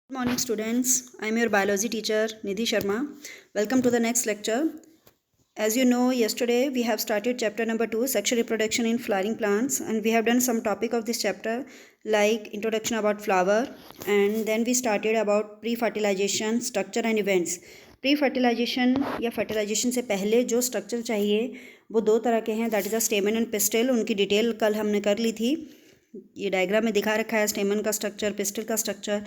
Good morning students, I am your biology teacher Nidhi Sharma. Welcome to the next lecture. As you know, yesterday we have started chapter number 2, sexual reproduction in flowering plants, and we have done some topic of this chapter like introduction about flower, and then we started about pre-fertilization, structure and events. Pre-fertilization या fertilization से पहले जो structure चाहिए वो दो तरह के हैं, that is a stamen and pistil. उनकी डिटेल कल हमने कर ली थी. ये डायग्राम में दिखा रखा है स्टेमन का स्ट्रक्चर, पिस्टल का structure.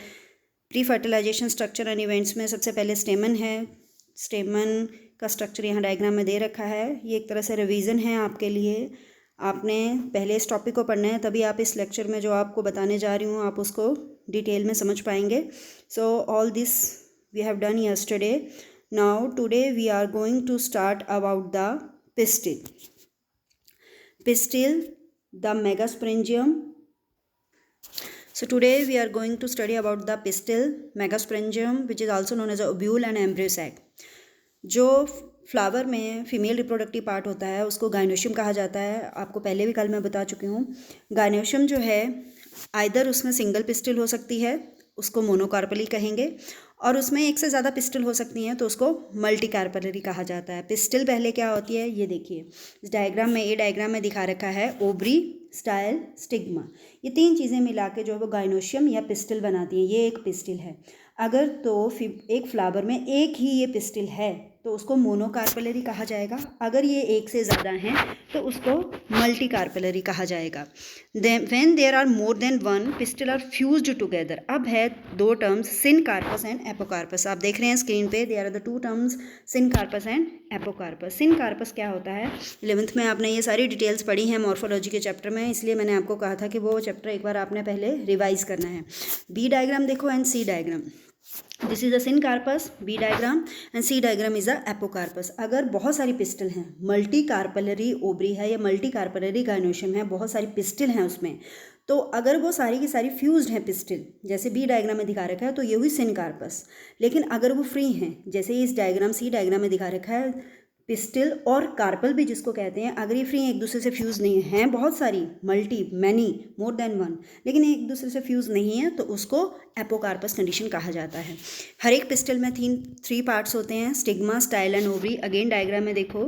Pre fertilisation structure and events में सबसे पहले स्टेमन है. स्टेमन का स्ट्रक्चर यहाँ डायग्राम में दे रखा है. ये एक तरह से रिवीजन है आपके लिए. आपने पहले इस टॉपिक को पढ़ना है, तभी आप इस लेक्चर में जो आपको बताने जा रही हूँ आप उसको डिटेल में समझ पाएंगे. So all this we have done yesterday. Now today we are going to start about the pistil. Pistil, the megasprangium. So today we are going to study about the pistil, megasprangium, which is also known as a ovule and embryo sac. जो flower में female reproductive part होता है उसको gynoecium कहा जाता है. आपको पहले भी कल मैं बता चुकी हूँ. गाइनोशियम जो है आइदर उसमें सिंगल पिस्टिल हो सकती है, उसको मोनोकार्पली कहेंगे, और उसमें एक से ज़्यादा पिस्टल हो सकती हैं तो उसको मल्टी कार्पलरी कहा जाता है. पिस्टल पहले क्या होती है ये देखिए इस डायग्राम में. ये डायग्राम में दिखा रखा है ओवरी, स्टाइल, स्टिग्मा. ये तीन चीज़ें मिला के जो है वो गाइनोशियम या पिस्टल बनाती हैं. ये एक पिस्टल है. अगर तो एक फ्लावर में एक ही ये पिस्टल है तो उसको मोनोकार्पलरी कहा जाएगा. अगर ये एक से ज़्यादा हैं तो उसको मल्टी कार्पलरी कहा जाएगा. When there are more than one pistil are fused together. अब है दो टर्म्स, सिनकार्पस एंड एपोकार्पस. आप देख रहे हैं स्क्रीन पे, there are the two terms, syncarpous and apocarpous. Syncarpous क्या होता है? 11th में आपने ये सारी डिटेल्स पढ़ी हैं मॉर्फोलॉजी के चैप्टर में, इसलिए मैंने आपको कहा था कि वो चैप्टर एक बार आपने पहले रिवाइज करना है. बी डायग्राम देखो and C diagram. This is a syncarpous, B diagram, and C diagram is a apocarpous. अगर बहुत सारी पिस्टल हैं, मल्टी कार्पलरी ओवरी है या मल्टी कार्पलरी गाइनोशियम है, बहुत सारी पिस्टल हैं उसमें, तो अगर वो सारी की सारी फ्यूज्ड हैं पिस्टल, जैसे बी डायग्राम में दिखा रखा है, तो ये हुई सिनकार्पस. लेकिन अगर वो फ्री हैं, जैसे इस डायग्राम सी डायग्राम में दिखा रखा है, पिस्टल और कार्पल भी जिसको कहते हैं, अगर ये फ्री एक दूसरे से फ्यूज़ नहीं हैं, बहुत सारी, मल्टी, मैनी, मोर देन वन, लेकिन एक दूसरे से फ्यूज़ नहीं है, तो उसको एपोकार्पस कंडीशन कहा जाता है. हर एक पिस्टल में थ्री पार्ट्स होते हैं, stigma, style and ovary. Again diagram में देखो,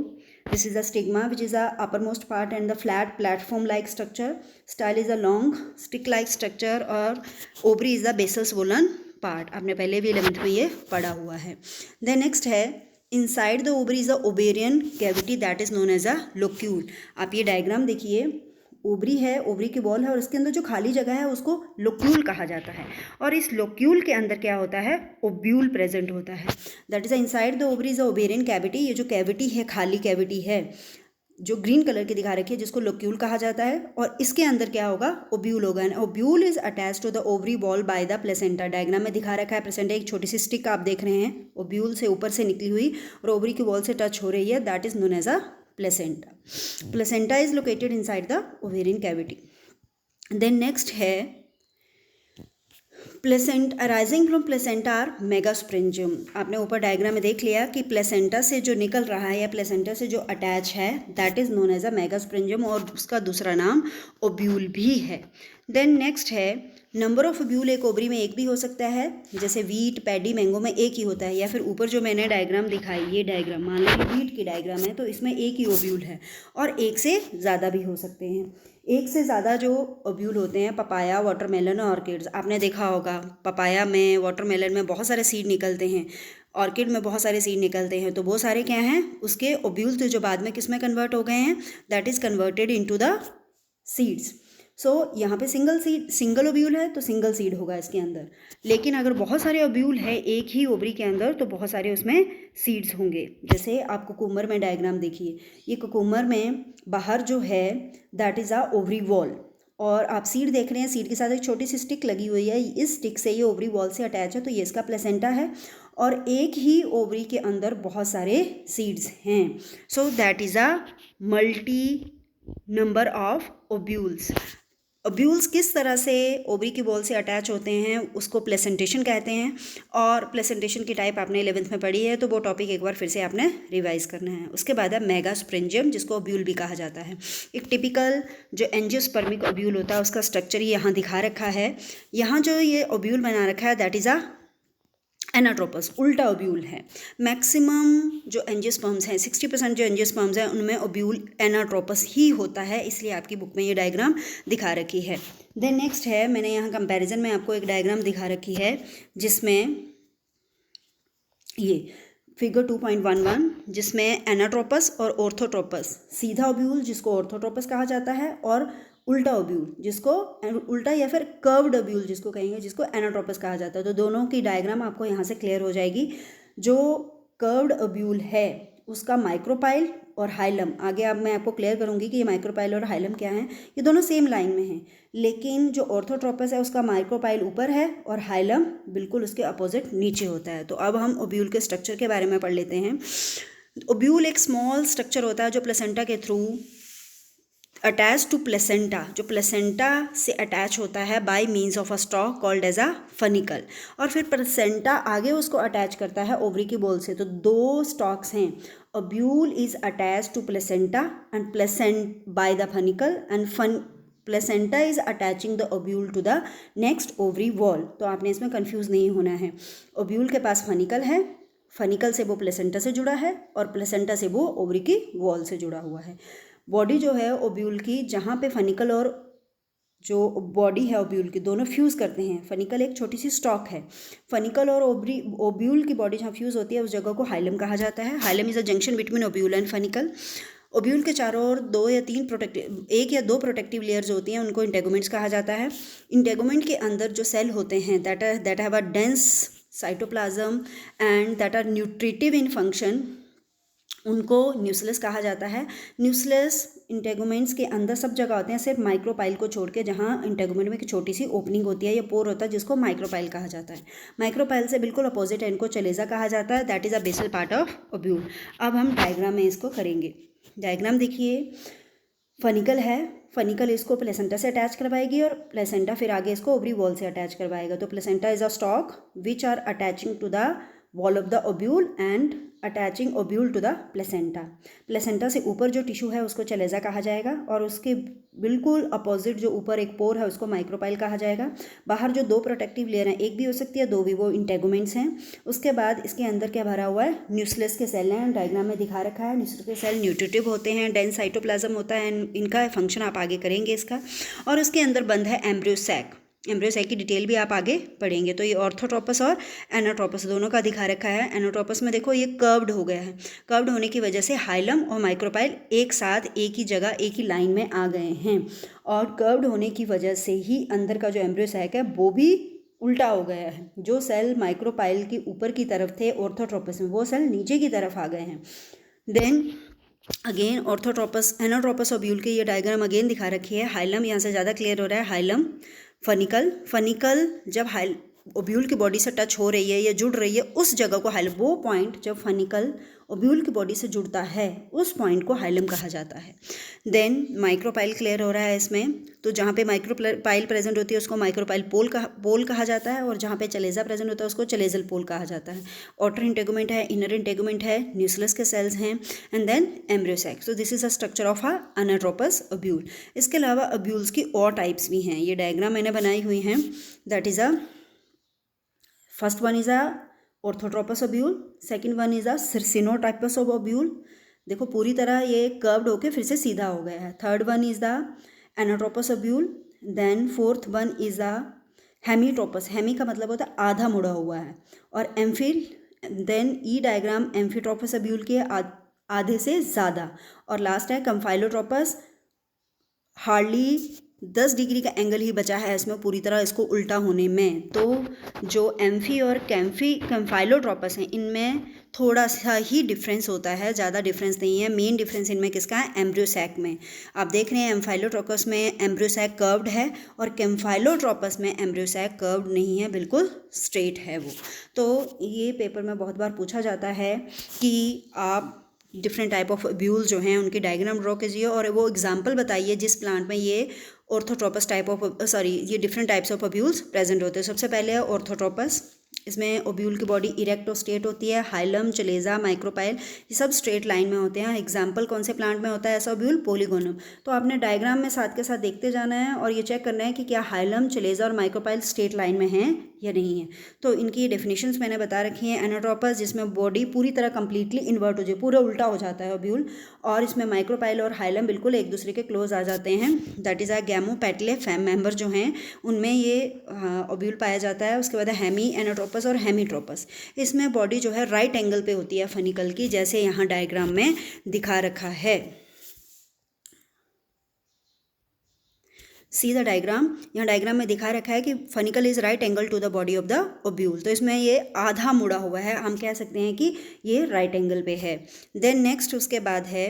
this is the stigma which is the upper most part and the flat platform like structure. Style is a long stick like structure, और ovary is the basal swollen part. आपने पहले भी 11th में ये पढ़ा हुआ है. देन नेक्स्ट है, inside the ovary is a ovarian cavity that is known as a locule. आप ये डायग्राम देखिए, ओवरी है, ओवरी की बॉल है, और इसके अंदर जो खाली जगह है उसको लोक्यूल कहा जाता है. और इस लोक्यूल के अंदर क्या होता है? ओव्यूल प्रेजेंट होता है. That is inside the ovary is a ovarian cavity. ये जो कैविटी है, खाली कैविटी है, जो ग्रीन कलर की दिखा रखी है, जिसको लोक्यूल कहा जाता है, और इसके अंदर क्या होगा? ओब्यूल होगा. And ovule is attach to the ovary wall by the placenta. Diagram में दिखा रखा है प्लेसेंटा, एक छोटी सी स्टिक आप देख रहे हैं, ओब्यूल से ऊपर से निकली हुई और ओवरी की बॉल से टच हो रही है, that is known as a placenta. Placenta is located inside the ovarian cavity. Then next है placenta arising from placenta are megasporangium. आपने ऊपर डायग्राम में देख लिया कि प्लेसेंटा से जो निकल रहा है या प्लेसेंटा से जो अटैच है, that is known as a megasporangium, और उसका दूसरा नाम ओब्यूल भी है. देन नेक्स्ट है नंबर ऑफ ओब्यूल. एक ओवरी में एक भी हो सकता है, जैसे वीट, पैडी, मैंगो में एक ही होता है, या फिर ऊपर जो मैंने डायग्राम दिखाई, ये डायग्राम मान लो वीट की डायग्राम है, तो इसमें एक ही ओब्यूल है, और एक से ज़्यादा भी हो सकते हैं. एक से ज़्यादा जो ओब्यूल होते हैं, पपाया, वाटरमेलन और ऑर्किड्स. आपने देखा होगा पपाया में, वाटरमेलन में बहुत सारे सीड निकलते हैं, ऑर्किड में बहुत सारे सीड निकलते हैं, तो वो सारे क्या हैं? उसके ओब्यूल्स तो जो बाद में किस में कन्वर्ट हो गए हैं, that is converted into the seeds. So यहाँ पे सिंगल ओब्यूल है तो सिंगल सीड होगा इसके अंदर. लेकिन अगर बहुत सारे ओब्यूल है एक ही ओवरी के अंदर, तो बहुत सारे उसमें सीड्स होंगे. जैसे आप कुकुम्बर में डायग्राम देखिए, ये कुकुम्बर में बाहर जो है that is a ovary wall, और आप सीड देख रहे हैं, सीड के साथ एक छोटी सी स्टिक लगी हुई है, इस स्टिक से ये ओवरी वॉल से अटैच है, तो ये इसका प्लेसेंटा है, और एक ही ओवरी के अंदर बहुत सारे सीड्स हैं. So that is a multi number of ovules. Ovules किस तरह से ओवरी की बॉल से अटैच होते हैं उसको प्लेसेंटेशन कहते हैं, और प्लेसेंटेशन की टाइप आपने 11th में पढ़ी है, तो वो टॉपिक एक बार फिर से आपने रिवाइज करना है. उसके बाद है मेगास्प्रेंजियम, जिसको ओब्यूल भी कहा जाता है. एक टिपिकल जो एंजियोस्पर्मिक ओब्यूल होता है उसका स्ट्रक्चर यहाँ दिखा रखा है. यहाँ जो ये ओब्यूल बना रखा है दैट इज़ अ एनाट्रोपस उल्टा ओब्यूल है। मैक्सिमम जो एंजियोस्पर्म्स हैं 60% जो एंजियोस्पर्म्स हैं उनमें ओब्यूल एनाट्रोपस ही होता है, इसलिए आपकी बुक में ये डायग्राम दिखा रखी है। देन नेक्स्ट है, मैंने यहाँ कंपैरिजन में आपको एक डायग्राम दिखा रखी है जिसमें ये फिगर 2.11 जिसमें एनाट्रोपस और ऑर्थोट्रोपस, सीधा ओब्यूल जिसको ऑर्थोट्रोपस कहा जाता है और उल्टा ओब्यूल जिसको उल्टा या फिर कर्व्ड ओब्यूल जिसको कहेंगे जिसको एनाट्रोपस कहा जाता है। तो दोनों की डायग्राम आपको यहाँ से क्लियर हो जाएगी। जो कर्व्ड ओब्यूल है उसका माइक्रोपाइल और हाइलम, आगे अब मैं आपको क्लियर करूँगी कि ये माइक्रोपाइल और हाइलम क्या हैं, ये दोनों सेम लाइन में हैं। लेकिन जो ऑर्थोट्रोपस है उसका माइक्रोपाइल ऊपर है और हाइलम बिल्कुल उसके अपोजिट नीचे होता है। तो अब हम ओब्यूल के स्ट्रक्चर के बारे में पढ़ लेते हैं। ओब्यूल एक स्मॉल स्ट्रक्चर होता है जो प्लेसेंटा के थ्रू अटैच टू प्लेसेंटा, जो प्लेसेंटा से अटैच होता है by means of a stalk called as a funicle, और फिर प्लेसेंटा आगे उसको अटैच करता है ओवरी की बॉल से। तो दो स्टॉक्स हैं, ovule is attach to placenta and placenta by the funicle and placenta is attaching the ovule to the next ovary wall. तो आपने इसमें कंफ्यूज नहीं होना है। ओब्यूल के पास फनिकल है, फनिकल से वो प्लेसेंटा से जुड़ा है और प्लेसेंटा से वो ओवरी की वॉल से जुड़ा हुआ है। बॉडी जो है ओब्यूल की, जहाँ पे फनिकल और जो बॉडी है ओब्यूल की दोनों फ्यूज़ करते हैं, फनिकल एक छोटी सी स्टॉक है, फनिकल और ओब्यूल की बॉडी जहाँ फ्यूज़ होती है उस जगह को हाइलम कहा जाता है। Hilum is a junction between ovule and funicle. Ovule के चारों ओर एक या दो प्रोटेक्टिव लेयर्स होती हैं, उनको इंटेगुमेंट्स कहा जाता है। इंटेगुमेंट के अंदर जो सेल होते हैं that have a dense cytoplasm and that are nutritive in function, उनको न्यूक्लियस कहा जाता है। न्यूक्लियस इंटेगुमेंट्स के अंदर सब जगह होते हैं सिर्फ माइक्रोपाइल को छोड़ के, जहाँ इंटेगुमेंट में एक छोटी सी ओपनिंग होती है या पोर होता है जिसको माइक्रोपाइल कहा जाता है। माइक्रोपाइल से बिल्कुल अपोजिट है इनको चलेजा कहा जाता है, that is a basal part of ovule. अब हम डायग्राम में इसको करेंगे। डायग्राम देखिए, फनिकल है, फनिकल इसको प्लेसेंटा से अटैच करवाएगी और प्लेसेंटा फिर आगे इसको ओवरी वॉल से अटैच करवाएगा। तो placenta is a stalk which are attaching to the wall of the ovule and attaching ovule to the placenta. Placenta से ऊपर जो टिश्यू है उसको चलेजा कहा जाएगा और उसके बिल्कुल अपोजिट जो ऊपर एक पोर है उसको माइक्रोपाइल कहा जाएगा। बाहर जो दो प्रोटेक्टिव लेयर हैं, एक भी हो सकती है दो भी, वो इंटेगुमेंट्स हैं। उसके बाद इसके अंदर क्या भरा हुआ है, न्यूक्लियस के सेल हैं, डायग्राम में दिखा रखा है। न्यूक्लियस के सेल न्यूट्रिटिव होते हैं, डेंस साइटोप्लाज्म होता है, इनका फंक्शन आप आगे करेंगे इसका। और उसके अंदर बंद है एम्ब्रियो सैक। एम्ब्रियो सैक की डिटेल भी आप आगे पढ़ेंगे। तो ये ऑर्थोट्रोपस और एनाट्रोपस दोनों का दिखा रखा है। एनाट्रोपस में देखो ये कर्व्ड हो गया है, कर्व्ड होने की वजह से हाइलम और माइक्रोपाइल एक साथ एक ही जगह एक ही लाइन में आ गए हैं, और कर्व्ड होने की वजह से ही अंदर का जो एम्ब्रियो सैक है वो भी उल्टा हो गया है। जो सेल माइक्रोपाइल के ऊपर की तरफ थे ऑर्थोट्रोपस में, वो सेल नीचे की तरफ आ गए हैं। Then again orthotropous anatropous ovule की ये डायग्राम अगेन दिखा रखी है। हाइलम यहाँ से ज़्यादा क्लियर हो रहा है। हाइलम, फनिकल जब ओब्यूल की बॉडी से टच हो रही है या जुड़ रही है उस जगह को हाइलम, वो पॉइंट जब फनिकल ओब्यूल की बॉडी से जुड़ता है उस पॉइंट को हाइलम कहा जाता है। देन माइक्रोपाइल क्लियर हो रहा है इसमें। तो जहाँ पे माइक्रोपाइल प्रेजेंट होती है उसको माइक्रोपाइल पोल कहा जाता है, और जहाँ पे चलेजा प्रेजेंट होता है उसको चलेजल पोल कहा जाता है। आउटर इंटेगुमेंट है, इनर इंटेगुमेंट है, न्यूक्लियस के सेल्स हैं, and then embryo sac. So this is a structure of a anatropous ovule. इसके अलावा ओब्यूल्स की और टाइप्स भी हैं, ये डायग्राम मैंने बनाई हुई हैं। That is a first one is a orthotropous ovule, second one is a circinotropous of ovule. देखो पूरी तरह ये कर्व्ड होके फिर से सीधा हो गया है। Third one is the anatropous ovule. Then fourth one is a hemitropous, hemi का मतलब होता है आधा मुड़ा हुआ है, और एम्फिल। देन ई डायग्राम एम्फिट्रोपस ओब्यूल की है, आधे से ज़्यादा। और लास्ट है कम्फाइलोट्रोपस, हार्डली 10 डिग्री का एंगल ही बचा है इसमें पूरी तरह इसको उल्टा होने में। तो जो एम्फी और कैम्फाइलोट्रोपस हैं इनमें थोड़ा सा ही डिफरेंस होता है, ज़्यादा डिफरेंस नहीं है। मेन डिफरेंस इनमें किसका है, एम्ब्रियो सैक में। आप देख रहे हैं एम्फाइलोट्रोपस में एम्ब्रियो सैक कर्व्ड है और कैम्फाइलोट्रोपस में एम्ब्रियो सैक कर्व्ड नहीं है, बिल्कुल स्ट्रेट है वो। तो ये पेपर में बहुत बार पूछा जाता है कि आप डिफरेंट टाइप ऑफ ओब्यूल जो हैं उनकी डायग्राम ड्रॉ कीजिए और वो एग्जांपल बताइए जिस प्लांट में ये ऑर्थोट्रोपस टाइप ऑफ ये different types of ovules present होते हैं। सबसे पहले है ऑर्थोट्रोपस, इसमें ओब्यूल की बॉडी इरेक्ट और स्ट्रेट होती है। हाइलम, चलेजा, माइक्रोपाइल ये सब स्ट्रेट लाइन में होते हैं। एग्जाम्पल कौन से प्लांट में होता है ऐसा ओब्यूल, पॉलीगोनम। तो आपने डायग्राम में साथ के साथ देखते जाना है और ये चेक करना है कि क्या हाइलम, चलेजा और माइक्रोपाइल स्ट्रेट लाइन में हैं या नहीं है। तो इनकी डेफिनेशंस मैंने बता रखी हैं। एनाट्रोपस जिसमें बॉडी पूरी तरह कंप्लीटली इन्वर्ट हो जाए, पूरा उल्टा हो जाता है ओब्यूल, और इसमें माइक्रोपाइल और हाइलम बिल्कुल एक दूसरे के क्लोज आ जाते हैं। दैट इज़ अ गैमोपेटले मेंबर जो हैं उनमें ये ओब्यूल पाया जाता है। उसके बाद हेमी एनाट्रोपस और हेमीट्रोपस, इसमें बॉडी जो है राइट एंगल पे होती है फनिकल की, जैसे यहाँ डायग्राम में दिखा रखा है। सी द डायग्राम, यहाँ डायग्राम में दिखा रखा है कि funicle is right angle to the body of the ovule. तो इसमें ये आधा मुड़ा हुआ है, हम कह सकते हैं कि ये राइट एंगल पे है। देन नेक्स्ट उसके बाद है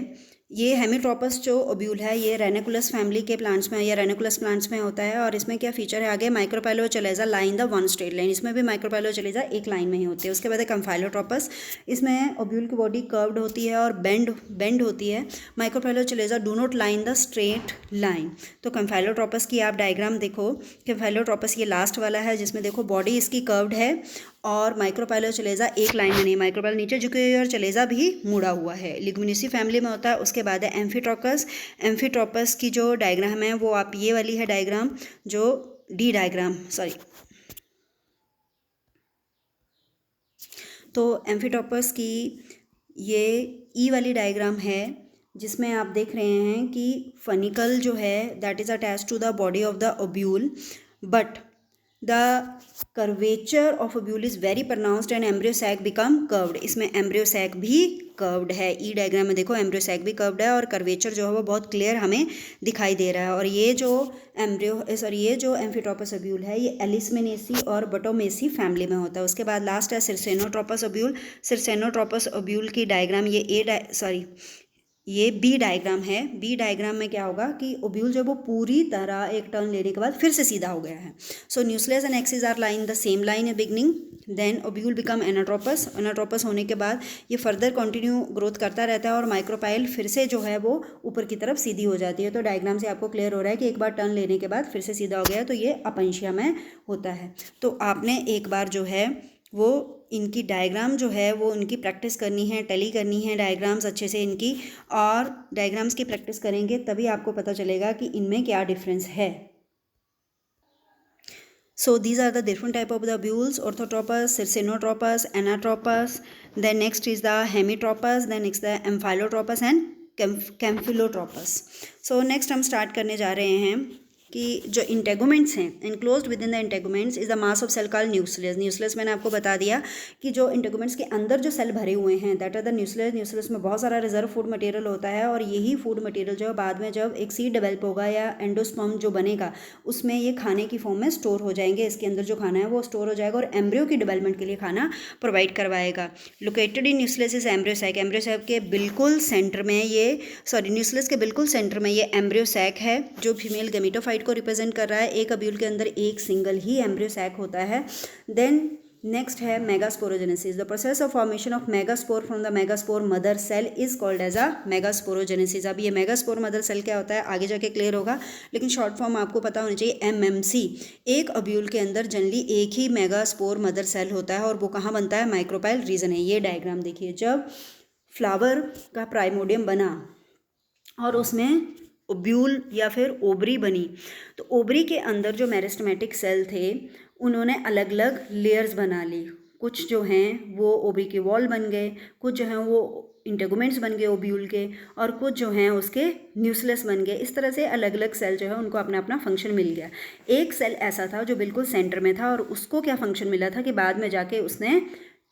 ये हेमीट्रोपस जो ओब्यूल है, ये रेनिकुलस फैमिली के प्लांट्स में या रेनिकुलस प्लांट्स में होता है। और इसमें क्या फीचर है, आगे micropyle chalaza line the one straight line, इसमें भी माइक्रोपाइलोचलेजा एक लाइन में ही होती है। उसके बाद है कम्फाइलोट्रोपस, इसमें ओब्यूल की बॉडी कर्व्ड होती है और बेंड होती है। Micropyle chalaza do not line the straight line. तो कम्फाइलोट्रोपस की आप डायग्राम देखो, कम्फाइलोट्रोपस ये लास्ट वाला है जिसमें देखो बॉडी इसकी कर्व्ड है और माइक्रोपाइलोचलेजा एक लाइन में नहीं, माइक्रोपाइल नीचे झुकी हुई है और चलेजा भी मुड़ा हुआ है। लिग्यूमिनेसी फैमिली में होता है। उसके बाद है एम्फीट्रोकस, एम्फीट्रोपस की जो डायग्राम है वो आप ये वाली है डायग्राम, जो डी डायग्राम तो एम्फीट्रोपस की ये ई वाली डायग्राम है जिसमें आप देख रहे हैं कि फनिकल जो है that is attach to the body of the ovule, but the curvature of ovule is very pronounced and embryo sac become curved. इसमें एम्ब्रियो सैक भी कर्व्ड है। ई डायग्राम में देखो एम्ब्रियो सैक भी कर्व्ड है और कर्वेचर जो है वो बहुत क्लियर हमें दिखाई दे रहा है। और ये जो ये जो एम्फीट्रोपस ओब्यूल है ये एलिसमिनेसी और बटोमेसी फैमिली में होता है। उसके बाद लास्ट है सिरसेनोट्रोपस ओब्यूल। सिरसेनोट्रोपस ओब्यूल की डायग्राम ये बी डायग्राम है। बी डायग्राम में क्या होगा कि ओब्यूल जो वो पूरी तरह एक टर्न लेने के बाद फिर से सीधा हो गया है। So nucleus and axis are line the same line in beginning, then ovule become anatropous. Anatropous होने के बाद ये फर्दर कंटिन्यू ग्रोथ करता रहता है और माइक्रोपाइल फिर से जो है वो ऊपर की तरफ सीधी हो जाती है। तो डायग्राम से आपको क्लियर हो रहा है कि एक बार टर्न लेने के बाद फिर से सीधा हो गया तो ये अपंशिया में होता है। तो आपने एक बार जो है वो इनकी डायग्राम जो है वो इनकी प्रैक्टिस करनी है, टैली करनी है डायग्राम्स अच्छे से इनकी, और डायग्राम्स की प्रैक्टिस करेंगे तभी आपको पता चलेगा कि इनमें क्या डिफरेंस है। So these are the different type of the ovules: orthotropous, circinotropous, anatropous. Then next is the hemitropous. Then next the amphilotropous and campylotropous. So next हम start करने जा रहे हैं कि जो इंटेगुमेंट्स हैं, enclosed with in the integuments is the mass of cell called nucleus. Nucleus मैंने आपको बता दिया कि जो इंटेगुमेंट्स के अंदर जो सेल भरे हुए हैं that are the nucleus. Nucleus में बहुत सारा रिजर्व फूड मटेरियल होता है और यही फूड मटेरियल जो है बाद में जब एक सीड डेवलप होगा या एंडोस्पर्म जो बनेगा उसमें ये खाने की फॉर्म में स्टोर हो जाएंगे। इसके अंदर जो खाना है वो स्टोर हो जाएगा और एम्ब्रियो की डेवलपमेंट के लिए खाना प्रोवाइड करवाएगा। Located in nucleus is embryo sac. Embryo sac के बिल्कुल सेंटर में न्यूक्लियस के बिल्कुल सेंटर में ये एम्ब्रियो सैक है जो फीमेल गेमेटोफाइट को रिप्रेजेंट कर रहा है। एक ओव्यूल के अंदर एक सिंगल ही एम्ब्रियो सैक होता है। देन नेक्स्ट है megasporogenesis. The process of formation of megaspore from the megaspore mother cell is called as a megasporogenesis. अब ये मेगास्पोर मदर सेल क्या होता है आगे जाके क्लियर होगा, लेकिन शॉर्ट फॉर्म आपको पता होनी चाहिए MMC। एक ओव्यूल के अंदर जनरली एक ही मेगास्पोर मदर सेल होता है और वो कहाँ बनता है, माइक्रोपाइल रीजन है। ये डायग्राम देखिए, जब फ्लावर का प्राइमोडियम बना और उसमें ओब्यूल या फिर ओवरी बनी, तो ओवरी के अंदर जो मेरिस्टेमेटिक सेल थे उन्होंने अलग अलग लेयर्स बना ली। कुछ जो हैं वो ओवरी के वॉल बन गए, कुछ जो हैं वो इंटेगुमेंट्स बन गए ओब्यूल के, और कुछ जो हैं उसके न्यूक्लियस बन गए। इस तरह से अलग अलग सेल जो है उनको अपना अपना फंक्शन मिल गया। एक सेल ऐसा था जो बिल्कुल सेंटर में था और उसको क्या फंक्शन मिला था कि बाद में जाके उसने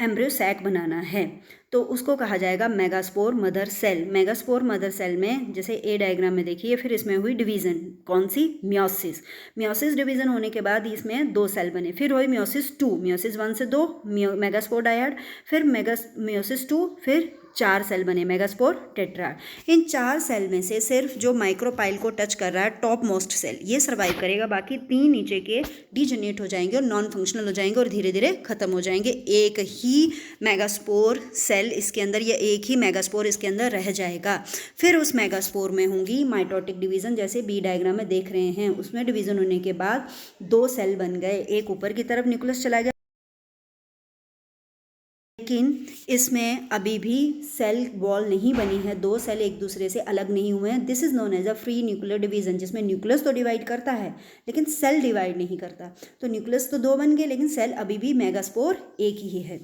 एम्ब्रियो सैक बनाना है, तो उसको कहा जाएगा megaspore mother cell. Megaspore mother cell में जैसे ए डायग्राम में देखिए, फिर इसमें हुई डिवीज़न, कौन सी, मियोसिस। मियोसिस डिवीज़न होने के बाद इसमें 2 सेल बने, फिर हुई मियोसिस 2, मियोसिस 1 से 2 मेगास्पोर डायड, फिर मियोसिस 2, फिर 4 सेल बने मेगास्पोर टेट्राड। इन 4 सेल में से सिर्फ जो माइक्रोपाइल को टच कर रहा है टॉप मोस्ट सेल ये सर्वाइव करेगा, बाकी 3 नीचे के डीजेनरेट हो जाएंगे और नॉन फंक्शनल हो जाएंगे और धीरे धीरे खत्म हो जाएंगे। एक ही मेगास्पोर सेल इसके अंदर या एक ही मेगास्पोर इसके अंदर रह जाएगा। फिर उस मेगास्पोर में होंगी माइटोटिक डिवीज़न, जैसे बी डायग्राम में देख रहे हैं। उसमें डिवीज़न होने के बाद 2 सेल बन गए, एक ऊपर की तरफ न्यूक्लियस चला गया, लेकिन इसमें अभी भी सेल वॉल नहीं बनी है, दो सेल एक दूसरे से अलग नहीं हुए हैं। This is known as a free nuclear division, जिसमें न्यूक्लियस तो डिवाइड करता है लेकिन सेल डिवाइड नहीं करता। तो न्यूक्लियस तो दो बन गए लेकिन सेल अभी भी मेगास्पोर एक ही है।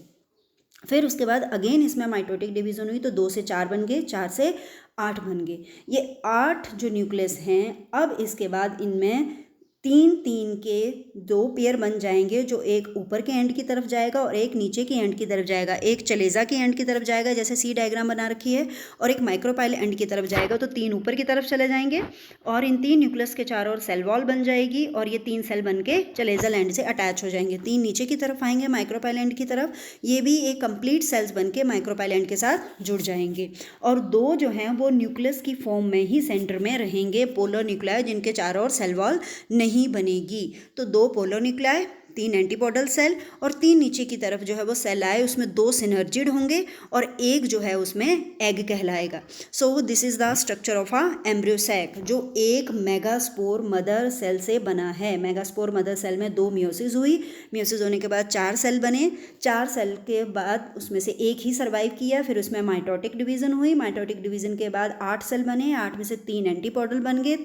फिर उसके बाद अगेन इसमें माइटोटिक डिवीजन हुई तो 2 से 4 बन गए, 4 से 8 बन गए। ये 8 जो न्यूक्लियस हैं, अब इसके बाद इनमें 3 के 2 पेयर बन जाएंगे, जो एक ऊपर के एंड की तरफ जाएगा और एक नीचे के एंड की तरफ जाएगा। एक चलेजा के एंड की तरफ जाएगा जैसे सी डायग्राम बना रखी है, और एक माइक्रोपाइल एंड की तरफ जाएगा। तो 3 ऊपर की तरफ चले जाएंगे और इन 3 न्यूक्लियस के चारों ओर सेल वॉल बन जाएगी और ये 3 सेल बन के चलेजल एंड से अटैच हो जाएंगे। 3 नीचे की तरफ आएंगे माइक्रोपाइल एंड की तरफ, ये भी एक कंप्लीट सेल्स बन के माइक्रोपाइल एंड के साथ जुड़ जाएंगे। और 2 जो हैं वो न्यूक्लियस की फॉर्म में ही सेंटर में रहेंगे, पोलर न्यूक्लियाई, जिनके चारों ओर सेल वॉल नहीं बनेगी। तो 2 पोलर न्यूक्लियाई, 3 एंटीपोडल सेल और 3 नीचे की तरफ जो है वो सेल आए, उसमें 2 सिनर्जिड होंगे और एक जो है उसमें एग कहलाएगा। So this is the structure of a embryo sac, जो एक मेगास्पोर मदर सेल से बना है। मेगास्पोर मदर सेल में 2 मियोसिस हुई, मियोसिस होने के बाद 4 सेल बने, 4 सेल के बाद उसमें से एक ही सर्वाइव किया, फिर उसमें माइटोटिक डिवीजन हुई, माइटोटिक डिवीजन के बाद 8 सेल बने, 8 में से 3 एंटीपोडल बन गए,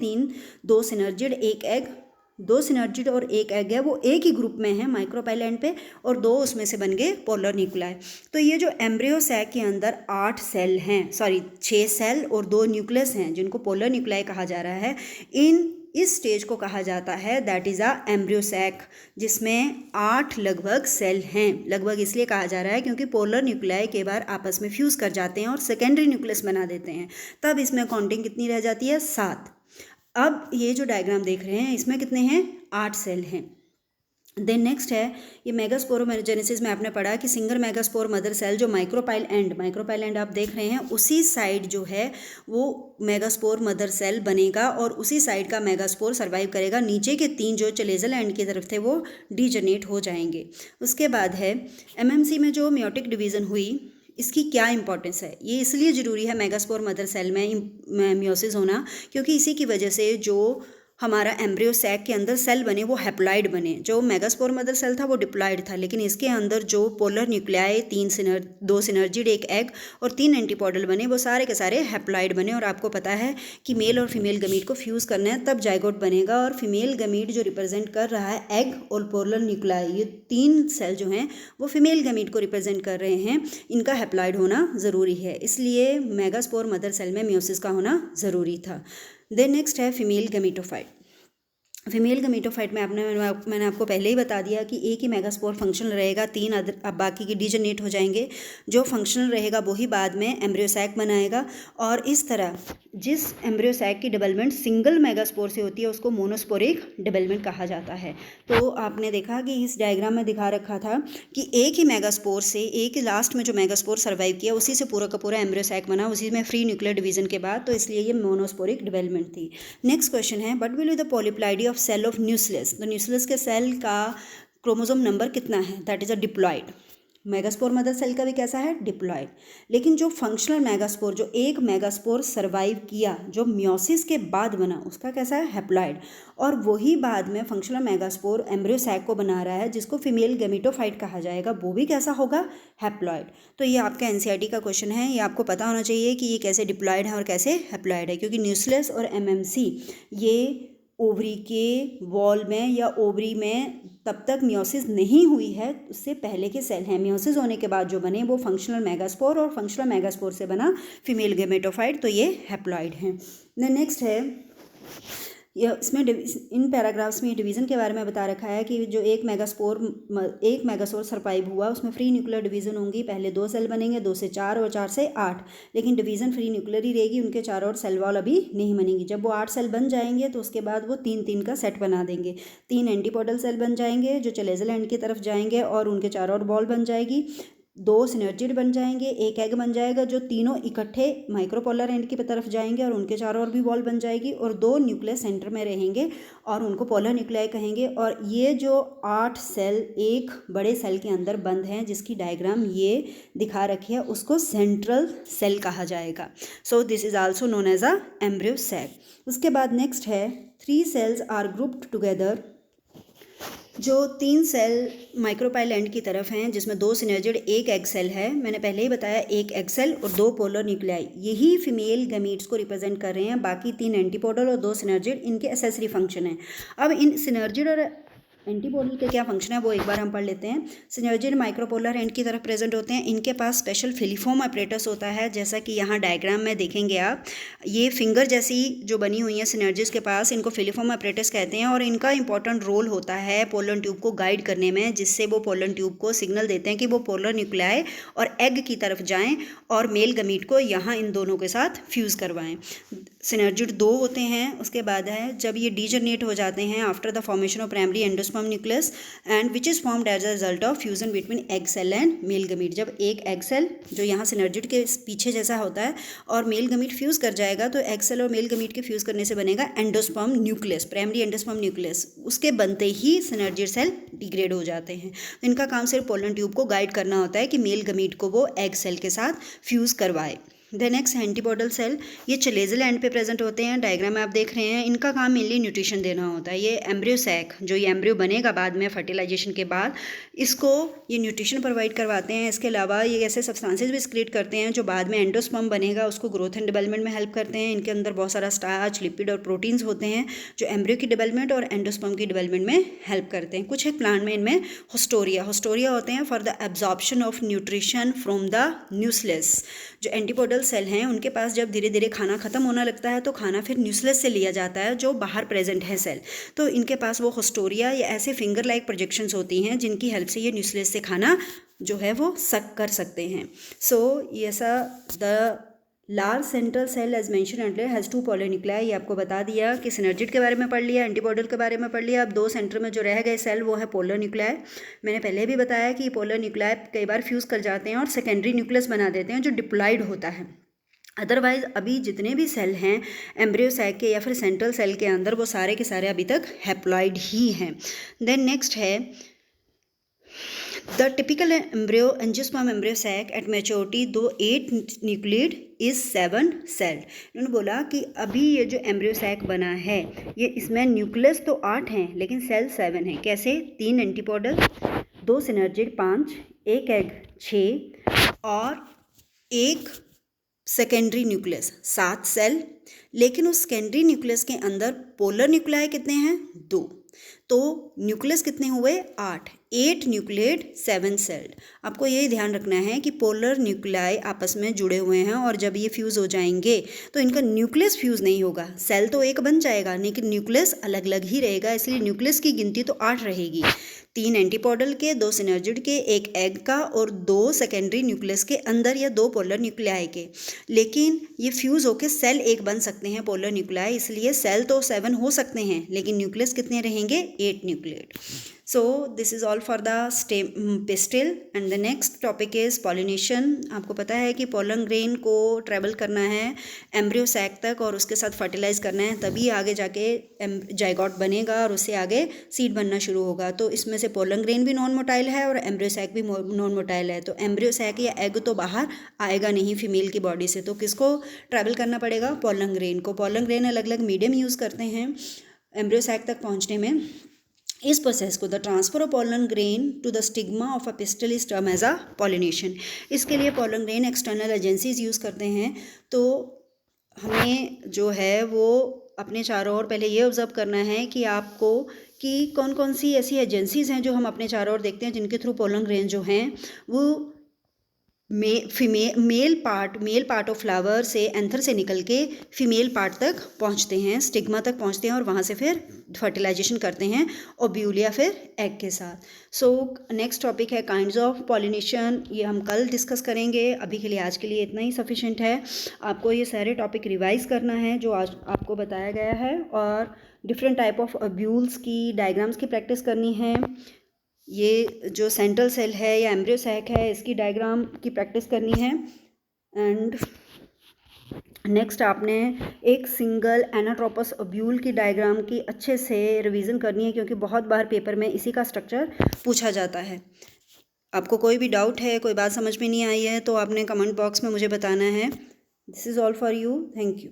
2 सिनर्जिड, एक एग। 2 सिनर्जिड और एक एग है वो एक ही ग्रुप में है माइक्रोपाइल एंड पे, और 2 उसमें से बन गए पोलर न्यूक्लियाई। तो ये जो एम्ब्रियो सैक के अंदर 8 सेल हैं, 6 सेल और 2 न्यूक्लियस हैं जिनको पोलर न्यूक्लियाई कहा जा रहा है, इस स्टेज को कहा जाता है that is a embryo sac, जिसमें 8 लगभग सेल हैं। लगभग इसलिए कहा जा रहा है क्योंकि पोलर न्यूक्लियाई के बार आपस में फ्यूज़ कर जाते हैं और सेकेंडरी न्यूक्लियस बना देते हैं, तब इसमें काउंटिंग कितनी रह जाती है, 7। अब ये जो डायग्राम देख रहे हैं इसमें कितने हैं, 8 सेल हैं। देन नेक्स्ट है ये मेगास्पोरोजेनेसिस में आपने पढ़ा कि सिंगल मेगास्पोर मदर सेल जो माइक्रोपाइल एंड आप देख रहे हैं, उसी साइड जो है वो मेगास्पोर मदर सेल बनेगा और उसी साइड का मेगास्पोर सर्वाइव करेगा। नीचे के 3 जो चलेजल एंड की तरफ थे वो डीजनरेट हो जाएंगे। उसके बाद है एमएमसी में जो मियोटिक डिवीज़न हुई, इसकी क्या इंपॉर्टेंस है। ये इसलिए ज़रूरी है मेगास्पोर मदर सेल में मियोसिस होना, क्योंकि इसी की वजह से जो हमारा एम्ब्रियो सैक के अंदर सेल बने वो हैप्लॉइड बने। जो मेगास्पोर मदर सेल था वो डिप्लॉइड था, लेकिन इसके अंदर जो पोलर न्यूक्लियाई 2 सिनर्जिड, एक एग और 3 एंटीपोडल बने, वो सारे के सारे हैप्लॉइड बने। और आपको पता है कि मेल और फीमेल गमीट को फ्यूज़ करना है तब जाइगोट बनेगा, और फीमेल गमीट जो रिप्रेजेंट कर रहा है एग और पोलर न्यूक्लियाई, ये 3 सेल जो हैं वो फीमेल गमीट को रिप्रेजेंट कर रहे हैं। इनका हैप्लॉइड होना ज़रूरी है, इसलिए मेगास्पोर मदर सेल में मियोसिस का होना ज़रूरी था। देन नेक्स्ट है फीमेल गमीटोफाइट। फीमेल गमीटोफाइट में मैंने आपको पहले ही बता दिया कि एक ही मेगास्पोर फंक्शनल रहेगा, 3 अब बाकी के डीजनरेट हो जाएंगे। जो फंक्शनल रहेगा वही बाद में एम्ब्रियो सैक बनाएगा। और इस तरह जिस एम्ब्रियो सैक की डेवलपमेंट सिंगल मेगास्पोर से होती है उसको मोनोस्पोरिक डेवलपमेंट कहा जाता है। तो आपने देखा कि इस डायग्राम में दिखा रखा था कि एक ही मेगास्पोर से, एक ही लास्ट में जो मेगास्पोर सर्वाइव किया उसी से पूरा का पूरा एम्ब्रियो सैक बना, उसी में फ्री न्यूक्लियर डिवीजन के बाद, तो इसलिए ये मोनोस्पोरिक डेवलपमेंट थी। नेक्स्ट क्वेश्चन है what will be the polyploidy of cell of nucleus. तो न्यूक्लियस के सेल का क्रोमोसोम नंबर कितना है, that is a diploid. Megaspore mother cell का भी कैसा है, डिप्लॉइड। लेकिन जो फंक्शनल मेगास्पोर, जो एक मेगास्पोर सर्वाइव किया जो मियोसिस के बाद बना, उसका कैसा है, हैप्लॉइड। और वही बाद में फंक्शनल मेगास्पोर एम्ब्रियो सैक को बना रहा है जिसको फीमेल गमीटोफाइट कहा जाएगा, वो भी कैसा होगा, हैप्लॉइड। तो ये आपका एनसीईआरटी का क्वेश्चन है, ये आपको पता होना चाहिए कि ये कैसे डिप्लॉइड है और कैसे हैप्लॉइड है, क्योंकि न्यूक्लियस और एमएमसी ये ओवरी के वॉल में या ओवरी में तब तक मियोसिस नहीं हुई है, उससे पहले के सेल हैं। मियोसिस होने के बाद जो बने वो फंक्शनल मेगास्पोर, और फंक्शनल मेगास्पोर से बना फीमेल गैमेटोफाइट, तो ये हैप्लॉइड हैं। नेक्स्ट है इसमें इन पैराग्राफ्स में डिवीज़न के बारे में बता रखा है कि जो एक मेगास्पोर सर्वाइव हुआ उसमें फ्री न्यूक्लियर डिवीज़न होंगी। पहले 2 सेल बनेंगे, 2 से 4 और 4 से 8, लेकिन डिवीज़न फ्री न्यूक्लियर ही रहेगी, उनके चारों ओर सेल वॉल अभी नहीं बनेंगी। जब वो 8 सेल बन जाएंगे तो उसके बाद वो 3-3 का सेट बना देंगे। 3 एंटीपोडल सेल बन जाएंगे जो चलेजल एंड की तरफ जाएंगे और उनके चारों ओर बॉल बन जाएगी। 2 सिनर्जिड बन जाएंगे, एक एग बन जाएगा, जो तीनों इकट्ठे माइक्रोपोलर एंड की तरफ जाएंगे और उनके चारों ओर भी बॉल बन जाएगी, और 2 न्यूक्लियस सेंटर में रहेंगे और उनको पोलर न्यूक्लियाई कहेंगे। और ये जो 8 सेल एक बड़े सेल के अंदर बंद हैं, जिसकी डायग्राम ये दिखा रखी है, उसको सेंट्रल सेल कहा जाएगा। So this is also known as a embryo sac. उसके बाद नेक्स्ट है 3 सेल्स आर ग्रुप्ड टुगेदर जो 3 सेल माइक्रोपाइल एंड की तरफ हैं, जिसमें 2 सिनर्जिड, 1 एग सेल है। मैंने पहले ही बताया 1 एग सेल और 2 पोलर न्यूक्लियाई, यही फीमेल गमीट्स को रिप्रेजेंट कर रहे हैं। बाकी 3 एंटीपोडल और 2 सिनर्जिड इनके एसेसरी फंक्शन है। अब इन सिनर्जिड और एंटीपोडल के क्या फंक्शन है वो एक बार हम पढ़ लेते हैं। सिनर्जिड माइक्रोपोलर एंड की तरफ प्रेजेंट होते हैं। इनके पास स्पेशल फिलीफॉर्म अपरेटस होता है, जैसा कि यहाँ डायग्राम में देखेंगे आप। ये फिंगर जैसी जो बनी हुई है सिनर्जिस के पास, इनको फिलीफॉर्म अपरेटस कहते हैं और इनका इंपॉर्टेंट रोल होता है पोलन ट्यूब को गाइड करने में, जिससे वो पोलन ट्यूब को सिग्नल देते हैं कि वो पोलर न्यूक्लियाई और एग की तरफ जाएं और मेल गमीट को यहाँ इन दोनों के साथ फ्यूज़ करवाएं। सिनर्जिड 2 होते हैं। उसके बाद है जब ये डीजनरेट हो जाते हैं after the formation of primary endosperm nucleus and which is formed as a result of fusion between egg cell and male gamete. जब एक एग सेल जो यहाँ सिनर्जिड के पीछे जैसा होता है और मेल गमीट फ्यूज़ कर जाएगा, तो एग सेल और मेल गमीट के फ्यूज़ करने से बनेगा endosperm nucleus, primary endosperm nucleus. उसके बनते ही सिनर्जिड सेल डिग्रेड हो जाते हैं। तो इनका काम सिर्फ पोलन ट्यूब को गाइड करना होता है कि मेल गमीट को वो एग सेल के साथ फ्यूज़ करवाए। द नेक्स्ट एंटीपोडल सेल, ये चलेजल एंड पे प्रेजेंट होते हैं। डायग्राम में आप देख रहे हैं। इनका काम मेनली न्यूट्रिशन देना होता है। ये एम्ब्रियो सैक, जो ये एम्ब्रियो बनेगा बाद में फर्टिलाइजेशन के बाद, इसको ये न्यूट्रिशन प्रोवाइड करवाते हैं। इसके अलावा ये ऐसे सब्सटेंसेस भी सिक्रेट करते हैं जो बाद में एंडोस्पर्म बनेगा उसको ग्रोथ एंड डेवलपमेंट में हेल्प करते हैं। इनके अंदर बहुत सारा स्टार्च, लिपिड और प्रोटीन्स होते हैं जो एम्ब्रियो की डेवलपमेंट और एंडोस्पर्म की डेवलपमेंट में हेल्प करते हैं। कुछ एक प्लांट में इनमें होस्टोरिया होते हैं for the absorption of nutrition from the nucleus. जो एंटीपोडल सेल हैं उनके पास जब धीरे धीरे खाना खत्म होना लगता है तो खाना फिर न्यूक्लियस से लिया जाता है जो बाहर प्रेजेंट है सेल। तो इनके पास वो होस्टोरिया या ऐसे फिंगर लाइक प्रोजेक्शंस होती हैं जिनकी हेल्प से ये न्यूक्लियस से खाना जो है वो सक कर सकते हैं। सो ऐसा the large central cell as mention earlier has 2 polar nuclei. ये आपको बता दिया कि सिनर्जिड के बारे में पढ़ लिया, एंटीपोडल के बारे में पढ़ लिया। अब 2 सेंटर में जो रह गए सेल वो है पोलर न्यूक्लियाई। मैंने पहले भी बताया कि पोलर न्यूक्लियाई कई बार फ्यूज़ कर जाते हैं और सेकेंडरी न्यूक्लियस बना देते हैं जो डिप्लॉइड होता है। अदरवाइज अभी जितने भी सेल हैं एम्ब्रियो सैक के या फिर सेंट्रल सेल के अंदर, वो सारे के सारे अभी तक हैप्लॉइड ही हैं। Then next is the typical embryo angiosperm embryo sac at maturity दो 8 न्यूक्लियड इज 7 सेल्ड। इन्होंने बोला कि अभी ये जो एम्ब्रियो सैक बना है ये इसमें न्यूक्लियस तो 8 हैं लेकिन सेल 7 हैं। कैसे? 3 एंटीपोडल, 2 सिनर्जिड 5, 1 एग 6 और 1 सेकेंडरी न्यूक्लियस 7 सेल। लेकिन उस सेकेंडरी न्यूक्लियस के अंदर पोलर न्यूक्लियाई कितने हैं? 2। तो न्यूक्लियस कितने हुए? 8 न्यूक्लियड 7 सेल्ड। आपको यही ध्यान रखना है कि पोलर न्यूक्लियाई आपस में जुड़े हुए हैं और जब ये फ्यूज़ हो जाएंगे तो इनका न्यूक्लियस फ्यूज़ नहीं होगा। सेल तो एक बन जाएगा लेकिन न्यूक्लियस अलग अलग ही रहेगा, इसलिए न्यूक्लियस की गिनती तो 8 रहेगी। 3 एंटीपोडल के, 2 सिनर्जिड के, 1 एग का और 2 सेकेंडरी न्यूक्लियस के अंदर या 2 पोलर न्यूक्लियाई के। लेकिन ये फ्यूज़ होकर सेल एक बन सकते हैं पोलर न्यूक्लियाई, इसलिए सेल तो 7 हो सकते हैं लेकिन न्यूक्लियस कितने रहेंगे? 8 nucleoid. So this is all for the pistil and the next topic is pollination। आपको पता है कि पोलन ग्रेन को ट्रेवल करना है एम्ब्रियो सैक तक और उसके साथ फर्टिलाइज करना है, तभी आगे जाके जाइगोट बनेगा और उससे आगे सीड बनना शुरू होगा। तो इसमें से पोलन ग्रेन भी नॉन मोटाइल है और एम्ब्रियो सैक भी नॉन मोटाइल है। तो एम्ब्रियो सैक या एग तो बाहर आएगा नहीं फीमेल की बॉडी से, तो किसको ट्रैवल करना पड़ेगा? पोलन ग्रेन को। पोलन ग्रेन अलग अलग मीडियम यूज़ करते हैं एम्ब्रियो सैक तक पहुँचने में। इस प्रोसेस को the transfer of pollen grain to the stigma of a pistil is term as a pollination. इसके लिए pollen grain external agencies use करते हैं। तो हमें जो है वो अपने चारों ओर पहले ये ऑब्जर्व करना है कि आपको कि कौन कौन सी ऐसी एजेंसीज हैं जो हम अपने चारों ओर देखते हैं जिनके थ्रू पोलन ग्रेन जो हैं वो मेल पार्ट ऑफ फ्लावर से एंथर से निकल के फीमेल पार्ट तक पहुंचते हैं, स्टिग्मा तक पहुंचते हैं और वहां से फिर फर्टिलाइजेशन करते हैं ओव्यूल या फिर एग के साथ। सो नेक्स्ट टॉपिक है काइंड्स ऑफ पॉलिनेशन, ये हम कल डिस्कस करेंगे। अभी के लिए आज के लिए इतना ही सफिशिएंट है। आपको ये सारे टॉपिक रिवाइज करना है जो आज आपको बताया गया है और डिफरेंट टाइप ऑफ ओव्यूल्स की डायग्राम्स की प्रैक्टिस करनी है। ये जो सेंट्रल सेल है या एम्ब्रियो सैक है इसकी डायग्राम की प्रैक्टिस करनी है। एंड नेक्स्ट आपने एक सिंगल एनाट्रोपस ओव्यूल की डायग्राम की अच्छे से रिवीजन करनी है क्योंकि बहुत बार पेपर में इसी का स्ट्रक्चर पूछा जाता है। आपको कोई भी डाउट है, कोई बात समझ में नहीं आई है तो आपने कमेंट बॉक्स में मुझे बताना है। This is all for you. Thank you.